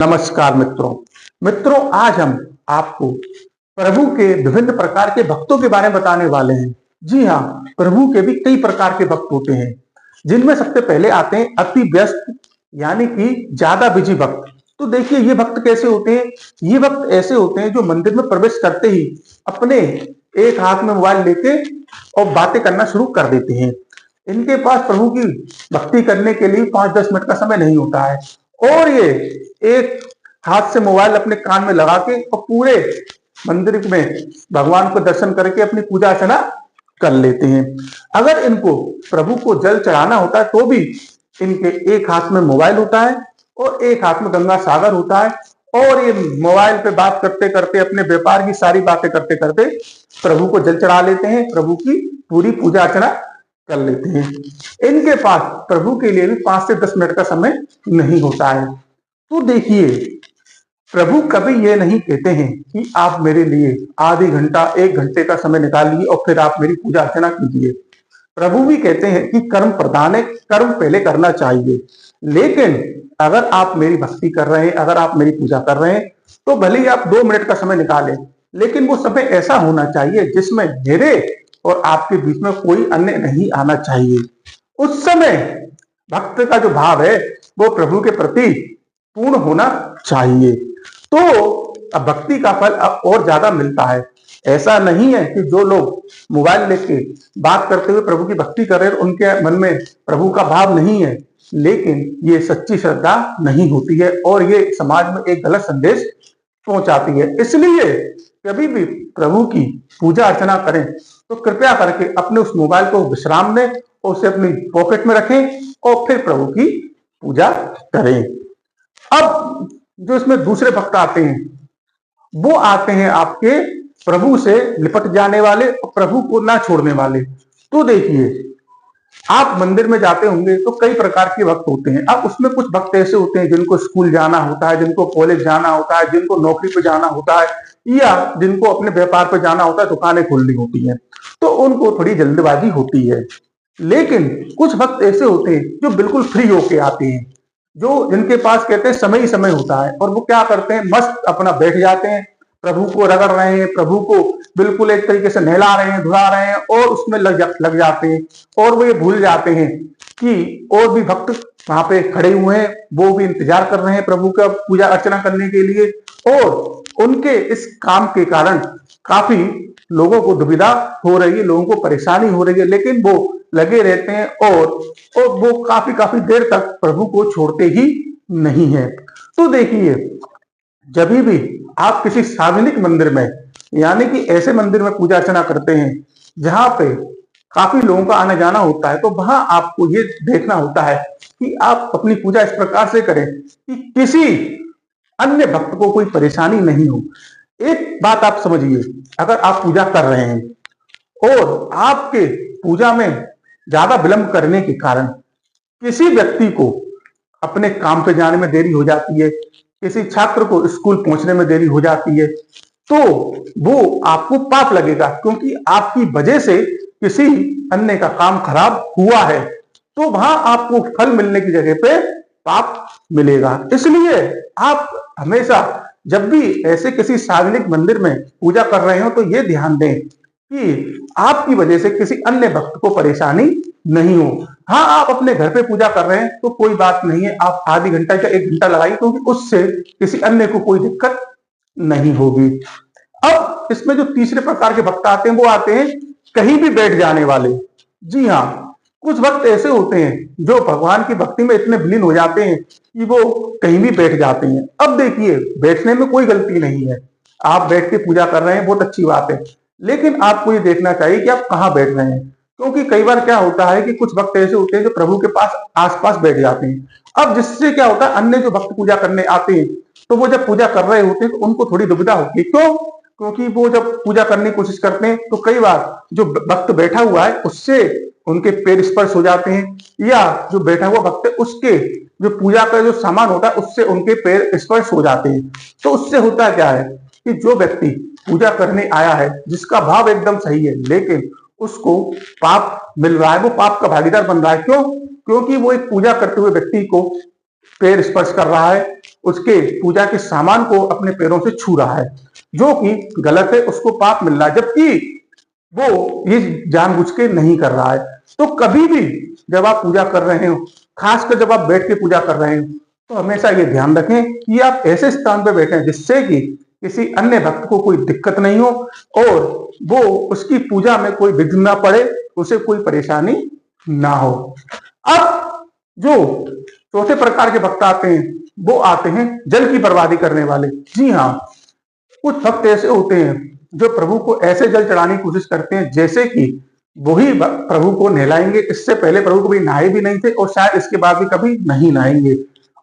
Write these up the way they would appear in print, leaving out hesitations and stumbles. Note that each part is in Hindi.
नमस्कार मित्रों आज हम आपको प्रभु के विभिन्न प्रकार के भक्तों के बारे में बताने वाले हैं। जी हाँ, प्रभु के भी कई प्रकार के भक्त होते हैं, जिनमें सबसे पहले आते हैं अति व्यस्त यानी कि ज्यादा बिजी भक्त। तो देखिए ये भक्त कैसे होते हैं। ये भक्त ऐसे होते हैं जो मंदिर में प्रवेश करते ही अपने एक हाथ में मोबाइल लेके और बातें करना शुरू कर देते हैं। इनके पास प्रभु की भक्ति करने के लिए 5-10 मिनट का समय नहीं होता है और ये एक हाथ से मोबाइल अपने कान में लगा के और पूरे मंदिर में भगवान को दर्शन करके अपनी पूजा अर्चना कर लेते हैं। अगर इनको प्रभु को जल चढ़ाना होता है तो भी इनके एक हाथ में मोबाइल होता है और एक हाथ में गंगा सागर होता है और ये मोबाइल पे बात करते करते अपने व्यापार की सारी बातें करते करते प्रभु को जल चढ़ा लेते हैं, प्रभु की पूरी पूजा अर्चना कर लेते हैं। इनके पास प्रभु के लिए भी 5 से 10 मिनट का समय नहीं होता है। तो देखिए प्रभु कभी ये नहीं कहते हैं कि आप मेरे लिए आधे घंटा 1 घंटे का समय निकालिए और फिर आप मेरी पूजा अर्चना कीजिए। प्रभु भी कहते हैं कि कर्म प्रधान है, कर्म पहले करना चाहिए। लेकिन अगर आप मेरी भक्ति कर रहे हैं, अगर आप मेरी पूजा कर रहे हैं तो भले ही आप 2 मिनट का समय निकालें, लेकिन वो समय ऐसा होना चाहिए जिसमें मेरे और आपके बीच में कोई अन्य नहीं आना चाहिए। उस समय भक्त का जो भाव है वो प्रभु के प्रति पूर्ण होना चाहिए। तो अब भक्ति का फल अब और ज्यादा मिलता है। ऐसा नहीं है कि जो लोग मोबाइल लेके बात करते हुए प्रभु की भक्ति कर रहे हैं उनके मन में प्रभु का भाव नहीं है, लेकिन ये सच्ची श्रद्धा नहीं होती है और ये समाज में एक गलत संदेश पहुंचाती है। इसलिए कभी भी प्रभु की पूजा अर्चना करें तो कृपया करके अपने उस मोबाइल को विश्राम दें और उसे अपनी पॉकेट में रखें और फिर प्रभु की पूजा करें। अब जो इसमें दूसरे भक्त आते हैं वो आते हैं आपके प्रभु से लिपट जाने वाले और प्रभु को ना छोड़ने वाले। तो देखिए आप मंदिर में जाते होंगे तो कई प्रकार के भक्त होते हैं। अब उसमें कुछ भक्त ऐसे होते हैं जिनको स्कूल जाना होता है, जिनको कॉलेज जाना होता है, जिनको नौकरी पे जाना होता है या जिनको अपने व्यापार पे जाना होता है, दुकानें खोलनी होती हैं, तो उनको थोड़ी जल्दबाजी होती है। लेकिन कुछ भक्त ऐसे होते हैं जो बिल्कुल फ्री होके आते हैं, जो जिनके पास कहते हैं समय ही समय होता है और वो क्या करते हैं, मस्त अपना बैठ जाते हैं, प्रभु को रगड़ रहे हैं, प्रभु को बिल्कुल एक तरीके से नहला रहे हैं, धुला रहे हैं और उसमें लग जाते हैं और वो ये भूल जाते हैं कि और भी भक्त वहां पे खड़े हुए हैं, वो भी इंतजार कर रहे हैं प्रभु का पूजा अर्चना करने के लिए। और उनके इस काम के कारण काफी लोगों को दुविधा हो रही है, लोगों को परेशानी हो रही है, लेकिन वो लगे रहते हैं और वो काफी देर तक प्रभु को छोड़ते ही नहीं है। तो देखिए जब भी आप किसी सार्वजनिक मंदिर में यानी कि ऐसे मंदिर में पूजा अर्चना करते हैं जहां पे काफी लोगों का आना जाना होता है, तो वहां आपको ये देखना होता है कि आप अपनी पूजा इस प्रकार से करें कि किसी अन्य भक्त को कोई परेशानी नहीं हो। एक बात आप समझिए, अगर आप पूजा कर रहे हैं और आपके पूजा में ज्यादा विलंब करने के कारण किसी व्यक्ति को अपने काम पे जाने में देरी हो जाती है, किसी छात्र को स्कूल पहुंचने में देरी हो जाती है, तो वो आपको पाप लगेगा, क्योंकि आपकी वजह से किसी अन्य का काम खराब हुआ है। तो वहां आपको फल मिलने की जगह पे पाप मिलेगा। इसलिए आप हमेशा जब भी ऐसे किसी सार्वजनिक मंदिर में पूजा कर रहे हो तो ये ध्यान दें कि आपकी वजह से किसी अन्य भक्त को परेशानी नहीं हो। हाँ, आप अपने घर पे पूजा कर रहे हैं तो कोई बात नहीं है, आप आधी घंटा या 1 घंटा लगाइए, क्योंकि उससे किसी अन्य को कोई दिक्कत नहीं होगी। अब इसमें जो तीसरे प्रकार के भक्त आते हैं वो आते हैं कहीं भी बैठ जाने वाले। जी हाँ, कुछ भक्त ऐसे होते हैं जो भगवान की भक्ति में इतने विलीन हो जाते हैं कि वो कहीं भी बैठ जाते हैं। अब देखिए बैठने में कोई गलती नहीं है, आप बैठ के पूजा कर रहे हैं बहुत अच्छी बात है, लेकिन आपको ये देखना चाहिए कि आप कहाँ बैठ रहे हैं, क्योंकि कई बार क्या होता है कि कुछ भक्त ऐसे होते हैं जो प्रभु के पास आसपास बैठ जाते हैं। अब जिससे क्या होता है, अन्य जो भक्त पूजा करने आते हैं तो वो जब पूजा कर रहे होते हैं तो उनको थोड़ी दुविधा होती है। क्यों? क्योंकि वो जब पूजा करने की कोशिश करते हैं तो कई बार जो भक्त बैठा हुआ है उससे उनके पैर स्पर्श हो जाते हैं, या जो बैठा हुआ भक्त है उसके जो पूजा का जो सामान होता है उससे उनके पैर स्पर्श हो जाते हैं। तो उससे होता क्या है कि जो व्यक्ति पूजा करने आया है, जिसका भाव एकदम सही है, लेकिन उसको पाप मिल रहा है, वो पाप का भागीदार बन रहा है। क्यों? क्योंकि वो एक पूजा करते हुए व्यक्ति को पैर स्पर्श कर रहा है, उसके पूजा के सामान को अपने पैरों से छू रहा है, जो कि गलत है, उसको पाप मिल रहा है, जबकि वो ये जानबूझ के नहीं कर रहा है। तो कभी भी जब आप पूजा कर रहे हो, खासकर जब आप बैठ के पूजा कर रहे हो, तो हमेशा ये ध्यान रखें कि आप ऐसे स्थान पर बैठे जिससे कि किसी अन्य भक्त को कोई दिक्कत नहीं हो और वो उसकी पूजा में कोई विघ्न ना पड़े, उसे कोई परेशानी ना हो। अब जो चौथे प्रकार के भक्त आते हैं, वो आते हैं जल की बर्बादी करने वाले। जी हाँ, कुछ भक्त ऐसे होते हैं जो प्रभु को ऐसे जल चढ़ाने की कोशिश करते हैं जैसे कि वही प्रभु को नहलाएंगे, इससे पहले प्रभु कभी नहाए भी नहीं थे और शायद इसके बाद भी कभी नहीं नहाएंगे,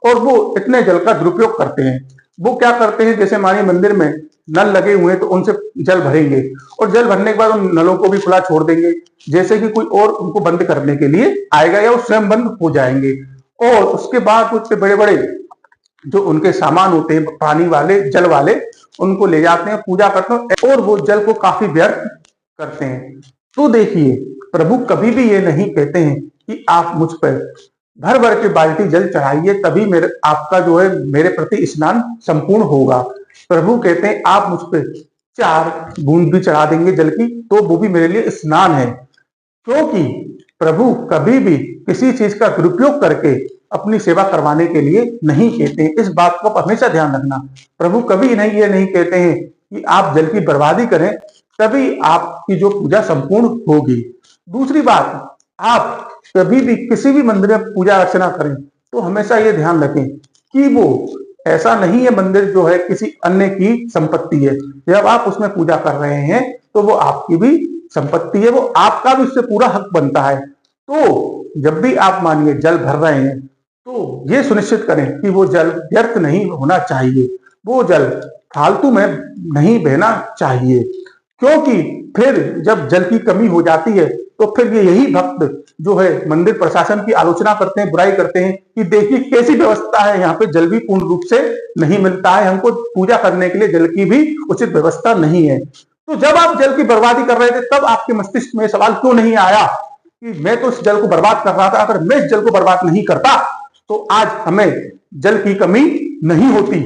और वो इतने जल का दुरुपयोग करते हैं। वो क्या करते हैं, जैसे हमारे मंदिर में नल लगे हुए हैं तो उनसे जल भरेंगे और जल भरने के बाद उन नलों को भी खुला छोड़ देंगे, जैसे कि कोई और उनको बंद करने के लिए आएगा या वो स्वयं बंद हो जाएंगे। और उसके बाद कुछ बड़े बड़े जो उनके सामान होते हैं पानी वाले, जल वाले, उनको ले जाते हैं, पूजा करते हैं और वो जल को काफी व्यर्थ करते हैं। तो देखिए, प्रभु कभी भी ये नहीं कहते हैं कि आप मुझ पर भर भर के बाल्टी जल चढ़ाइए तभी मेरे आपका जो है मेरे प्रति स्नान संपूर्ण होगा। प्रभु कहते हैं आप मुझ पर 4 बूंद भी चढ़ा देंगे जल की तो वो भी मेरे लिए स्नान है, क्योंकि प्रभु कभी भी किसी चीज का दुरुपयोग करके अपनी सेवा करवाने के लिए नहीं कहते हैं। इस बात को हमेशा ध्यान रखना। प्रभु कभी नहीं ये नहीं कहते हैं कि आप जल की बर्बादी करें तभी आपकी जो पूजा संपूर्ण होगी। दूसरी बात, आप कभी भी किसी भी मंदिर में पूजा अर्चना करें तो हमेशा ये ध्यान रखें कि वो ऐसा नहीं है मंदिर जो है किसी अन्य की संपत्ति है। जब आप उसमें पूजा कर रहे हैं तो वो आपकी भी संपत्ति है, वो आपका भी उससे पूरा हक बनता है। तो जब भी आप मानिए जल भर रहे हैं तो ये सुनिश्चित करें कि वो जल व्यर्थ नहीं होना चाहिए, वो जल फालतू में नहीं बहना चाहिए, क्योंकि फिर जब जल की कमी हो जाती है तो फिर ये यही भक्त जो है मंदिर प्रशासन की आलोचना करते हैं, बुराई करते हैं कि देखिए कैसी व्यवस्था है, यहाँ पे जल भी पूर्ण रूप से नहीं मिलता है, हमको पूजा करने के लिए जल की भी उचित व्यवस्था नहीं है। तो जब आप जल की बर्बादी कर रहे थे तब आपके मस्तिष्क में सवाल क्यों नहीं आया कि मैं तो इस जल को बर्बाद कर रहा था, अगर मैं इस जल को बर्बाद नहीं करता तो आज हमें जल की कमी नहीं होती।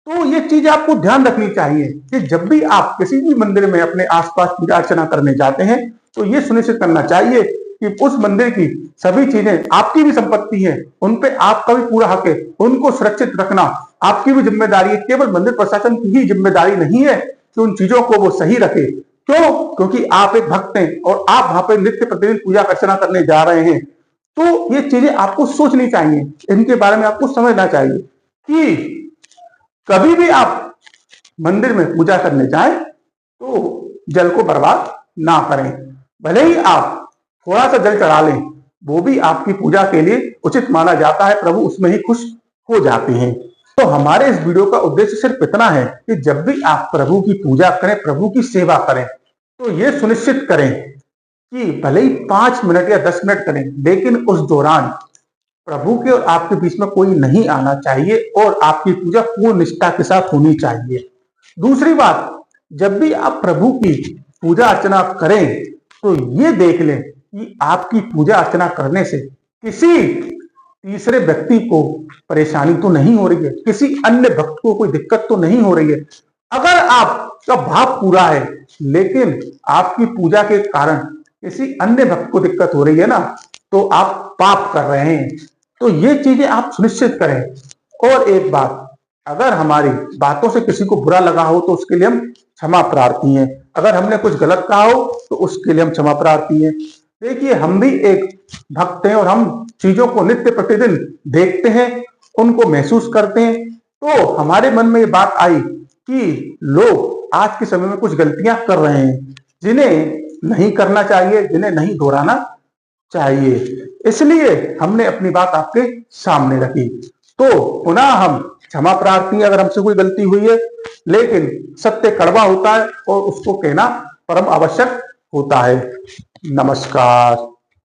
तो ये चीज आपको ध्यान रखनी चाहिए कि जब भी आप किसी भी मंदिर में अपने आसपास पूजा अर्चना करने जाते हैं तो ये सुनिश्चित करना चाहिए कि उस मंदिर की सभी चीजें आपकी भी संपत्ति है, उन पे आपका भी पूरा हक है, उनको सुरक्षित रखना आपकी भी जिम्मेदारी है। केवल मंदिर प्रशासन की ही जिम्मेदारी नहीं है कि उन चीजों को वो सही रखे। क्यों? क्योंकि आप एक भक्त हैं और आप वहां पर नित्य प्रतिदिन पूजा अर्चना करने जा रहे हैं। तो ये चीजें आपको सोचनी चाहिए, इनके बारे में आपको समझना चाहिए कि कभी भी आप मंदिर में पूजा करने जाएं तो जल को बर्बाद ना करें। भले ही आप थोड़ा सा जल चढ़ा लें, वो भी आपकी पूजा के लिए उचित माना जाता है, प्रभु उसमें ही खुश हो जाते हैं। तो हमारे इस वीडियो का उद्देश्य सिर्फ इतना है कि जब भी आप प्रभु की पूजा करें, प्रभु की सेवा करें, तो ये सुनिश्चित करें कि भले ही 5 मिनट या 10 मिनट करें, लेकिन उस दौरान प्रभु के और आपके बीच में कोई नहीं आना चाहिए और आपकी पूजा पूर्ण निष्ठा के साथ होनी चाहिए। दूसरी बात, जब भी आप प्रभु की पूजा अर्चना करें तो ये देख लें कि आपकी पूजा अर्चना करने से किसी तीसरे व्यक्ति को परेशानी तो नहीं हो रही है, किसी अन्य भक्त को कोई दिक्कत तो नहीं हो रही है। अगर आपका भाव पूरा है लेकिन आपकी पूजा के कारण किसी अन्य भक्त को दिक्कत हो रही है ना, तो आप पाप कर रहे हैं। तो ये चीजें आप सुनिश्चित करें। और एक बात, अगर हमारी बातों से किसी को बुरा लगा हो तो उसके लिए हम क्षमा प्रार्थी हैं, अगर हमने कुछ गलत कहा हो तो उसके लिए हम क्षमा प्रार्थी हैं। देखिए, हम भी एक भक्त हैं और हम चीजों को नित्य प्रतिदिन देखते हैं, उनको महसूस करते हैं। तो हमारे मन में ये बात आई कि लोग आज के समय में कुछ गलतियां कर रहे हैं जिन्हें नहीं करना चाहिए, जिन्हें नहीं दोहराना चाहिए, इसलिए हमने अपनी बात आपके सामने रखी। तो पुनः हम क्षमा प्रार्थी, अगर हमसे कोई गलती हुई है, लेकिन सत्य कड़वा होता है और उसको कहना परम आवश्यक होता है। नमस्कार।